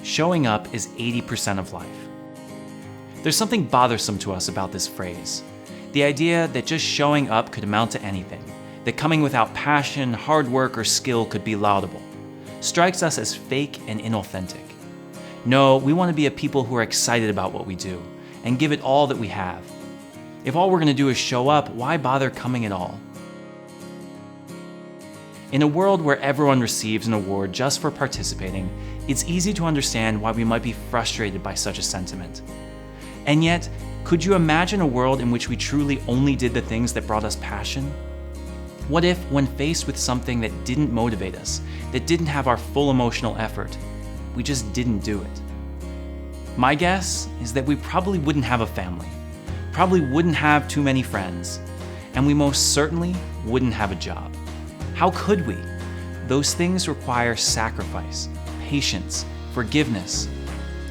showing up is 80% of life. There's something bothersome to us about this phrase. The idea that just showing up could amount to anything, that coming without passion, hard work, or skill could be laudable, strikes us as fake and inauthentic. No, we want to be a people who are excited about what we do and give it all that we have. If all we're going to do is show up, why bother coming at all? In a world where everyone receives an award just for participating, it's easy to understand why we might be frustrated by such a sentiment. And yet, could you imagine a world in which we truly only did the things that brought us passion? What if, when faced with something that didn't motivate us, that didn't have our full emotional effort, we just didn't do it? My guess is that we probably wouldn't have a family, probably wouldn't have too many friends, and we most certainly wouldn't have a job. How could we? Those things require sacrifice, patience, forgiveness,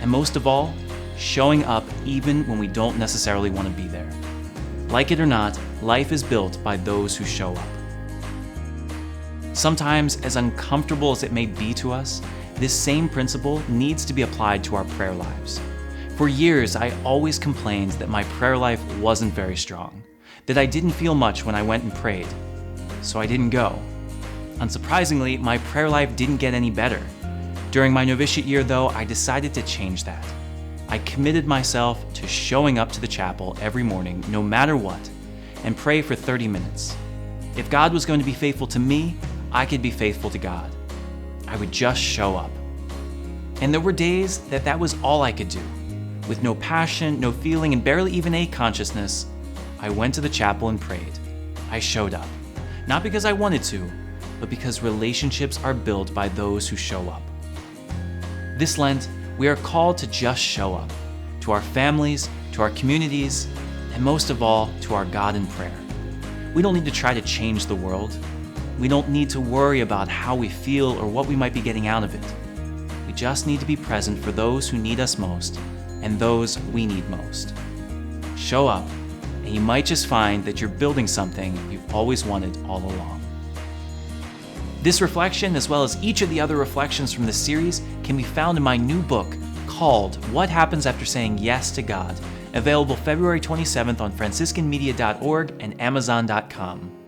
and most of all, showing up even when we don't necessarily want to be there. Like it or not, life is built by those who show up. Sometimes, as uncomfortable as it may be to us, this same principle needs to be applied to our prayer lives. For years, I always complained that my prayer life wasn't very strong, that I didn't feel much when I went and prayed, so I didn't go. Unsurprisingly, my prayer life didn't get any better. During my novitiate year, though, I decided to change that. I committed myself to showing up to the chapel every morning, no matter what, and pray for 30 minutes. If God was going to be faithful to me, I could be faithful to God. I would just show up. And there were days that was all I could do. With no passion, no feeling, and barely even a consciousness, I went to the chapel and prayed. I showed up. Not because I wanted to, but because relationships are built by those who show up. This Lent, we are called to just show up, to our families, to our communities, and most of all, to our God in prayer. We don't need to try to change the world. We don't need to worry about how we feel or what we might be getting out of it. We just need to be present for those who need us most and those we need most. Show up, and you might just find that you're building something you've always wanted all along. This reflection, as well as each of the other reflections from this series, can be found in my new book called What Happens After Saying Yes to God, available February 27th on franciscanmedia.org and amazon.com.